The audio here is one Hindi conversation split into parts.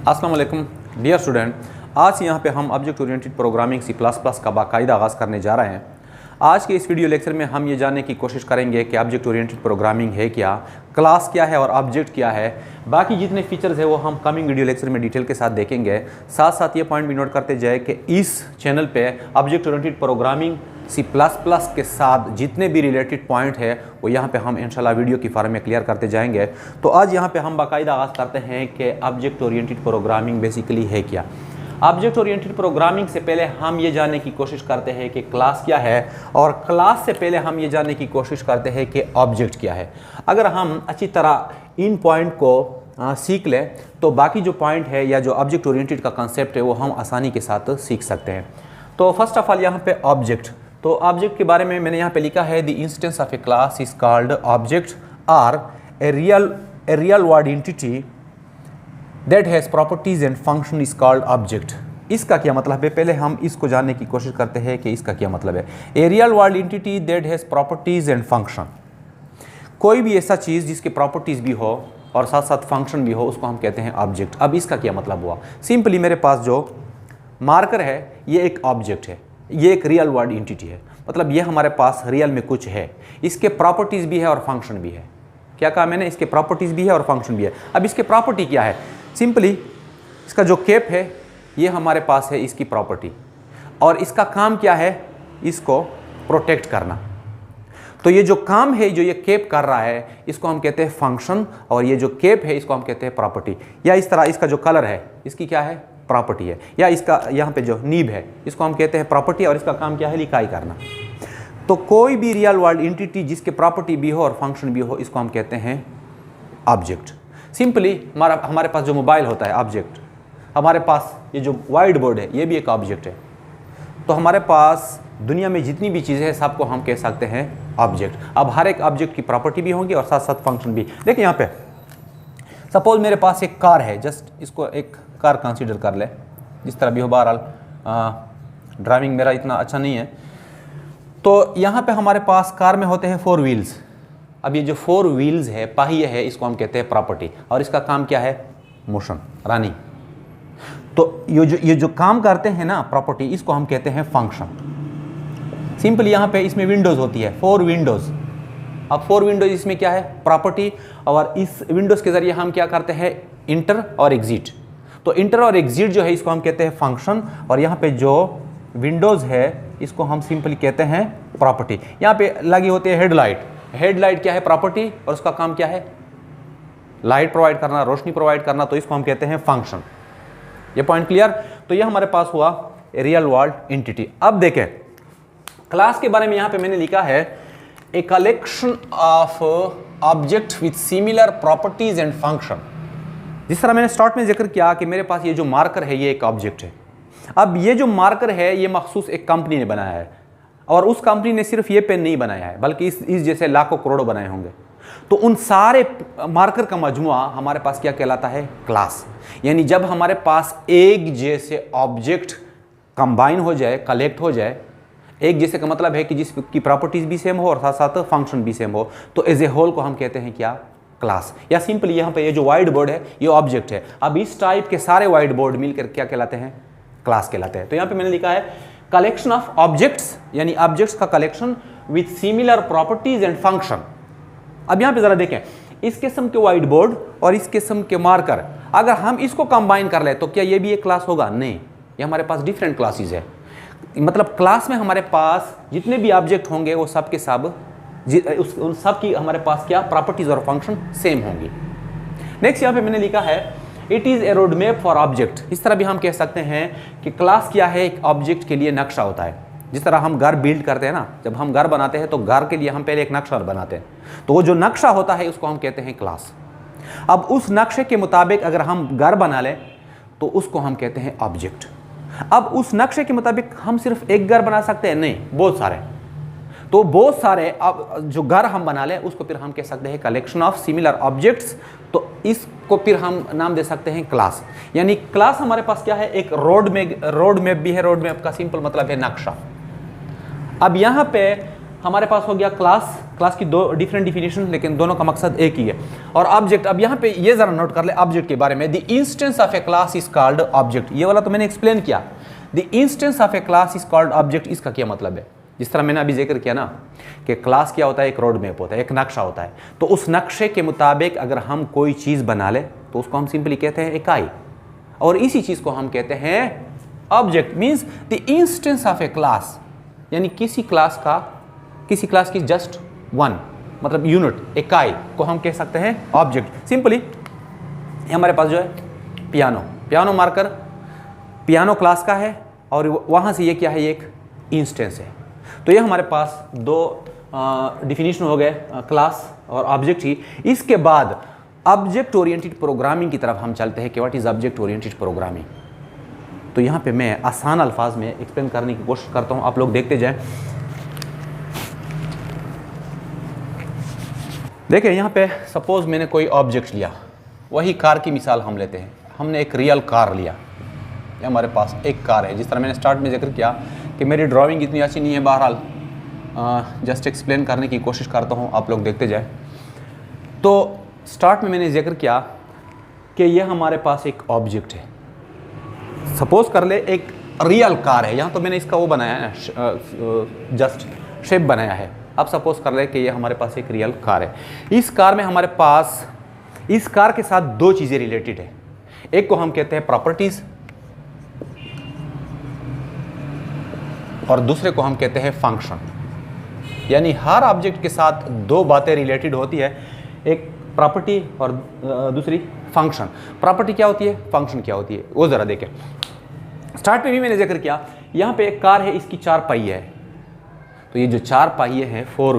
अस्सलाम वालेकुम डियर स्टूडेंट, आज यहाँ पे हम ऑब्जेक्ट ओरिएंटेड प्रोग्रामिंग C++ का बाकायदा आगाज़ करने जा रहे हैं। आज के इस वीडियो लेक्चर में हम ये जानने की कोशिश करेंगे कि ऑब्जेक्ट ओरिएंटेड प्रोग्रामिंग है क्या, क्लास क्या है और ऑब्जेक्ट क्या है। बाकी जितने फीचर्स है वो हम कमिंग वीडियो लेक्चर में डिटेल के साथ देखेंगे। साथ साथ ये पॉइंट भी नोट करते जाए कि इस चैनल पे ऑब्जेक्ट ओरिएंटेड प्रोग्रामिंग C++ के साथ जितने भी रिलेटेड पॉइंट है वो यहाँ पे हम इंशाल्लाह वीडियो की फॉर्म में क्लियर करते जाएंगे। तो आज यहाँ पे हम बाकायदा आगाज़ करते हैं कि ऑब्जेक्ट ओरिएंटेड प्रोग्रामिंग बेसिकली है क्या। ऑब्जेक्ट ओरिएंटेड प्रोग्रामिंग से पहले हम ये जानने की कोशिश करते हैं कि क्लास क्या है, और क्लास से पहले हम ये जानने की कोशिश करते हैं कि ऑब्जेक्ट क्या है। अगर हम अच्छी तरह इन पॉइंट को सीख लें तो बाकी जो पॉइंट है या जो ऑब्जेक्ट ओरिएंटेड का कंसेप्ट है वो हम आसानी के साथ सीख सकते हैं। तो फर्स्ट ऑफ ऑल यहाँ पे ऑब्जेक्ट, तो ऑब्जेक्ट के बारे में मैंने यहाँ पे लिखा है the instance of a class is called object are a real world entity that has properties and function is called object. इसका क्या मतलब है, पहले हम इसको जानने की कोशिश करते हैं कि इसका क्या मतलब है। ए real world entity that has properties and function, कोई भी ऐसा चीज़ जिसकी प्रॉपर्टीज़ भी हो और साथ साथ फंक्शन भी हो उसको हम कहते हैं ऑब्जेक्ट। अब इसका क्या मतलब हुआ, सिंपली मेरे पास जो मार्कर है ये एक ऑब्जेक्ट है, ये एक रियल वर्ड एंटिटी है, मतलब ये हमारे पास रियल में कुछ है, इसके प्रॉपर्टीज़ भी है और फंक्शन भी है। क्या कहा मैंने, इसके प्रॉपर्टीज़ भी है और फंक्शन भी है। अब इसके प्रॉपर्टी क्या है, सिंपली इसका जो कैप है ये हमारे पास है इसकी प्रॉपर्टी, और इसका काम क्या है, इसको प्रोटेक्ट करना। तो ये जो काम है जो ये कैप कर रहा है इसको हम कहते हैं फंक्शन, और ये जो कैप है इसको हम कहते हैं प्रॉपर्टी। या इस तरह इसका जो कलर है इसकी क्या है, प्रॉपर्टी है। या इसका यहाँ पे जो नीब है इसको हम कहते हैं प्रॉपर्टी, और इसका काम क्या है, लिखाई करना। तो कोई भी रियल वर्ल्ड एंटिटी जिसके प्रॉपर्टी भी हो और फंक्शन भी हो इसको हम कहते हैं ऑब्जेक्ट। सिंपली हमारे पास जो मोबाइल होता है ऑब्जेक्ट, हमारे पास ये जो वाइट बोर्ड है ये भी एक ऑब्जेक्ट है। तो हमारे पास दुनिया में जितनी भी चीज़ें हैं सबको हम कह सकते हैं ऑब्जेक्ट। अब हर एक ऑब्जेक्ट की प्रॉपर्टी भी होंगी और साथ साथ फंक्शन भी। देखिए यहाँ पे सपोज मेरे पास एक कार है, जस्ट इसको एक कार कंसीडर कर ले, जिस तरह भी हो। बहरहाल ड्राइविंग मेरा इतना अच्छा नहीं है। तो यहाँ पे हमारे पास कार में होते हैं 4 व्हील्स। अब ये जो 4 व्हील्स है, पहिए है, इसको हम कहते हैं प्रॉपर्टी, और इसका काम क्या है, मोशन, रनिंग। तो ये जो काम करते हैं ना प्रॉपर्टी, इसको हम कहते हैं फंक्शन। सिंपली यहाँ पे इसमें विंडोज़ होती है, 4 विंडोज़। अब 4 विंडोज़ इसमें क्या है, प्रॉपर्टी, और इस विंडोज़ के ज़रिए हम क्या करते हैं, इंटर और एग्जिट। तो इंटर और एग्जिट जो है इसको हम कहते हैं फंक्शन, और यहाँ पे जो विंडोज़ है इसको हम सिंपली कहते हैं प्रॉपर्टी। यहाँ पे लगी होती है हेडलाइट। हेडलाइट क्या है, प्रॉपर्टी, और उसका काम क्या है, लाइट प्रोवाइड करना, रोशनी प्रोवाइड करना, तो इसको हम कहते हैं फंक्शन। ये पॉइंट क्लियर। तो ये हमारे पास हुआ रियल वर्ल्ड एंटिटी। अब देखें क्लास के बारे में, यहाँ पे मैंने लिखा है a collection of object with similar properties and function. जिस तरह मैंने स्टार्ट में जिक्र किया कि मेरे पास ये जो मार्कर है ये एक ऑब्जेक्ट है। अब ये जो मार्कर है ये मखसूस एक कंपनी ने बनाया है, और उस कंपनी ने सिर्फ ये पेन नहीं बनाया है बल्कि इस जैसे लाखों करोड़ों बनाए होंगे। तो उन सारे मार्कर का मजमुआ हमारे पास क्या कहलाता है, क्लास। यानी जब हमारे पास एक जैसे ऑब्जेक्ट कंबाइन हो जाए, कलेक्ट हो जाए, एक जैसे का मतलब है कि जिसकी प्रॉपर्टीज भी सेम हो और साथ साथ फंक्शन भी सेम हो, तो एज ए होल को हम कहते हैं क्या, क्लास। या सिंपली यहाँ पे ये जो वाइट बोर्ड है ये ऑब्जेक्ट है। अब इस टाइप के सारे वाइट बोर्ड मिलकर क्या कहलाते हैं, क्लास कहलाते हैं। तो यहाँ पे मैंने लिखा है कलेक्शन ऑफ ऑब्जेक्ट्स, यानी ऑब्जेक्ट्स का collection with similar properties and function. अब यहाँ पे जरा देखें, इस किस्म के वाइट बोर्ड और इस किस्म के मार्कर, अगर हम इसको कंबाइन कर ले तो क्या ये भी एक क्लास होगा, नहीं, ये हमारे पास डिफरेंट क्लासेस है। मतलब क्लास में हमारे पास जितने भी ऑब्जेक्ट होंगे वो सब के सब उन सब की हमारे पास क्या प्रॉपर्टीज और फंक्शन सेम होंगी। नेक्स्ट यहाँ पे मैंने लिखा है it is a road map for object. इस तरह भी हम कह सकते हैं कि क्लास क्या है, एक ऑब्जेक्ट के लिए नक्शा होता है। जिस तरह हम घर बिल्ड करते हैं ना, जब हम घर बनाते हैं तो घर के लिए हम पहले एक नक्शा बनाते हैं, तो वो जो नक्शा होता है उसको हम कहते हैं क्लास। अब उस नक्शे के मुताबिक अगर हम घर बना लें तो उसको हम कहते हैं ऑब्जेक्ट। अब उस नक्शे के मुताबिक हम सिर्फ एक घर बना सकते हैं, नहीं, बहुत सारे। तो बहुत सारे अब जो घर हम बना लें उसको फिर हम कह सकते हैं कलेक्शन ऑफ सिमिलर ऑब्जेक्ट्स। तो इसको फिर हम नाम दे सकते हैं क्लास। यानी क्लास हमारे पास क्या है, एक रोड मैप भी है। रोड मैप का सिंपल मतलब है नक्शा। अब यहाँ पे हमारे पास हो गया क्लास। क्लास की दो डिफरेंट डिफिनेशन, लेकिन दोनों का मकसद एक ही है। और ऑब्जेक्ट, अब यहाँ पे ये जरा नोट कर ले ऑब्जेक्ट के बारे में। The instance of a class is called object. ये वाला तो मैंने एक्सप्लेन किया। The instance of a class is called object, इसका क्या मतलब है? जिस तरह मैंने अभी जिक्र किया ना कि क्लास क्या होता है, एक रोड मैप होता है, एक नक्शा होता है। तो उस नक्शे के मुताबिक अगर हम कोई चीज़ बना ले तो उसको हम सिंपली कहते हैं इकाई, और इसी चीज़ को हम कहते हैं object. Means the instance of a class, यानी किसी क्लास की जस्ट वन, मतलब यूनिट, इकाई को हम कह सकते हैं ऑब्जेक्ट। सिंपली हमारे पास जो है पियानो मार्कर, पियानो क्लास का है, और वहाँ से ये क्या है, ये एक इंस्टेंस है। तो ये हमारे पास दो डिफिनीशन हो गए, क्लास और ऑब्जेक्ट ही। इसके बाद ऑब्जेक्ट ओरिएंटेड प्रोग्रामिंग की तरफ हम चलते हैं कि what is object oriented programming. तो यहाँ पे मैं आसान अल्फाज में एक्सप्लेन करने की कोशिश करता हूँ, आप लोग देखते जाएं। देखिए यहाँ पे सपोज मैंने कोई ऑब्जेक्ट लिया, वही कार की मिसाल हम लेते हैं। हमने एक रियल कार लिया, ये हमारे पास एक कार है। जिस तरह मैंने स्टार्ट में जिक्र किया कि मेरी ड्राइंग इतनी अच्छी नहीं है, बहरहाल जस्ट एक्सप्लेन करने की कोशिश करता हूँ, आप लोग देखते जाए। तो स्टार्ट में मैंने जिक्र किया कि ये हमारे पास एक ऑब्जेक्ट है। सपोज कर ले एक रियल कार है, यहाँ तो मैंने इसका वो बनाया है, जस्ट शेप बनाया है। अब सपोज कर ले कि ये हमारे पास एक रियल कार है। इस कार में हमारे पास, इस कार के साथ दो चीज़ें रिलेटेड है। एक को हम कहते हैं प्रॉपर्टीज़, और दूसरे को हम कहते हैं फंक्शन। यानी हर ऑब्जेक्ट के साथ दो बातें रिलेटेड होती है, एक प्रॉपर्टी और दूसरी फंक्शन। प्रॉपर्टी क्या होती है, फंक्शन क्या होती है, वो ज़रा देखें। स्टार्ट में भी मैंने जिक्र किया, यहाँ पे एक कार है, इसकी 4 पहिए है। तो ये जो 4 पहिए हैं, 4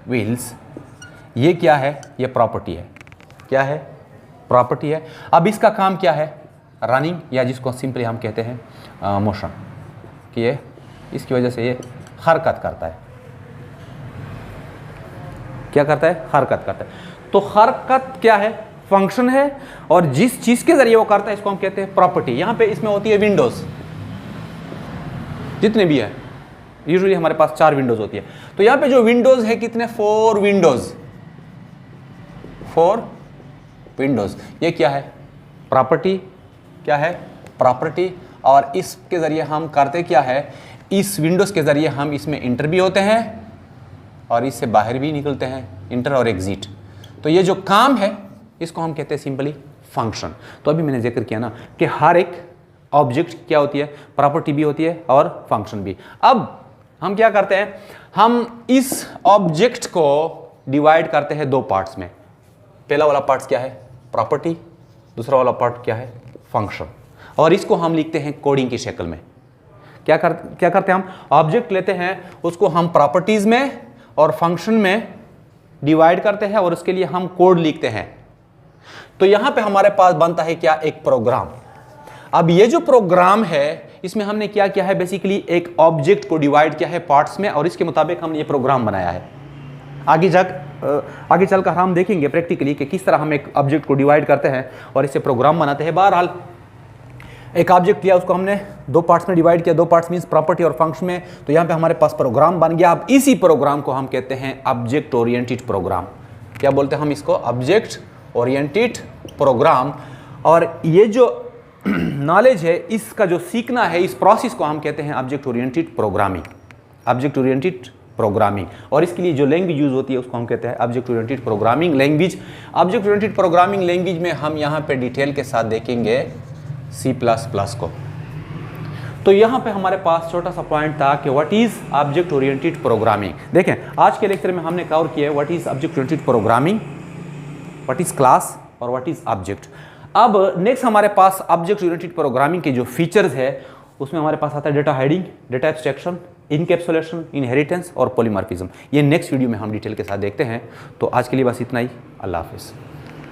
व्हील्स, ये क्या है, ये प्रॉपर्टी है। क्या है, प्रॉपर्टी है। अब इसका काम क्या है, रनिंग, या जिसको सिंपली हम कहते हैं मोशन, कि ये इसकी वजह से ये हरकत करता है। क्या करता है, हरकत करता है। तो हरकत क्या है, फंक्शन है, और जिस चीज़ के जरिए वो करता है इसको हम कहते हैं प्रॉपर्टी। यहाँ पे इसमें होती है विंडोज़, जितने भी है, यूजुअली हमारे पास 4 विंडोज़ होती है। तो यहाँ पे जो विंडोज़ है कितने, 4 विंडोज़। ये क्या है, प्रॉपर्टी। क्या है, प्रॉपर्टी। और इसके ज़रिए हम करते क्या है, इस विंडोज़ के ज़रिए हम इसमें इंटर भी होते हैं और इससे बाहर भी निकलते हैं, इंटर और एग्जिट। तो ये जो काम है इसको हम कहते हैं सिंपली फंक्शन। तो अभी मैंने जिक्र किया ना कि हर एक ऑब्जेक्ट क्या होती है, प्रॉपर्टी भी होती है और फंक्शन भी। अब हम क्या करते हैं, हम इस ऑब्जेक्ट को डिवाइड करते हैं 2 पार्ट्स में। पहला वाला पार्ट क्या है, प्रॉपर्टी, दूसरा वाला पार्ट क्या है, फंक्शन। और इसको हम लिखते हैं कोडिंग की शक्ल में। क्या करते हैं, हम ऑब्जेक्ट लेते हैं, उसको हम प्रॉपर्टीज में और फंक्शन में डिवाइड करते हैं, और उसके लिए हम कोड लिखते हैं। तो यहां पे हमारे पास बनता है क्या, एक प्रोग्राम। अब ये जो प्रोग्राम है, इसमें हमने क्या किया है, बेसिकली एक ऑब्जेक्ट को डिवाइड किया है पार्ट्स में, और इसके मुताबिक हमने ये प्रोग्राम बनाया है। आगे चलकर हम देखेंगे प्रैक्टिकली कि किस तरह हम एक ऑब्जेक्ट को डिवाइड करते हैं और इससे प्रोग्राम बनाते हैं। बहरहाल एक ऑब्जेक्ट लिया, उसको हमने 2 पार्ट्स में डिवाइड किया, 2 पार्ट्स मींस प्रॉपर्टी और फंक्शन में। तो यहाँ पे हमारे पास प्रोग्राम बन गया। अब इसी प्रोग्राम को हम कहते हैं ऑब्जेक्ट ओरिएंटेड प्रोग्राम। क्या बोलते हैं हम इसको, ऑब्जेक्ट ओरिएंटेड प्रोग्राम। और ये जो नॉलेज है, इसका जो सीखना है, इस प्रोसेस को हम कहते हैं ऑब्जेक्ट ओरिएंटेड प्रोग्रामिंग। और इसके लिए जो लैंग्वेज यूज होती है उसको हम कहते हैं object oriented programming language. Object oriented programming language में हम यहाँ पे डिटेल के साथ देखेंगे C++ को। तो यहाँ पे हमारे पास छोटा सा पॉइंट था कि what is object oriented programming. देखें आज के लेक्चर में हमने कवर किया है what is object oriented programming, what is class और व्हाट इज ऑब्जेक्ट। अब नेक्स्ट हमारे पास ऑब्जेक्ट ओरिएंटेड प्रोग्रामिंग के जो फीचर्स है उसमें हमारे पास आता है data hiding, data abstraction, encapsulation, inheritance और पॉलीमॉर्फिज्म। ये नेक्स्ट वीडियो में हम डिटेल के साथ देखते हैं। तो आज के लिए बस इतना ही। अल्लाह हाफिज़।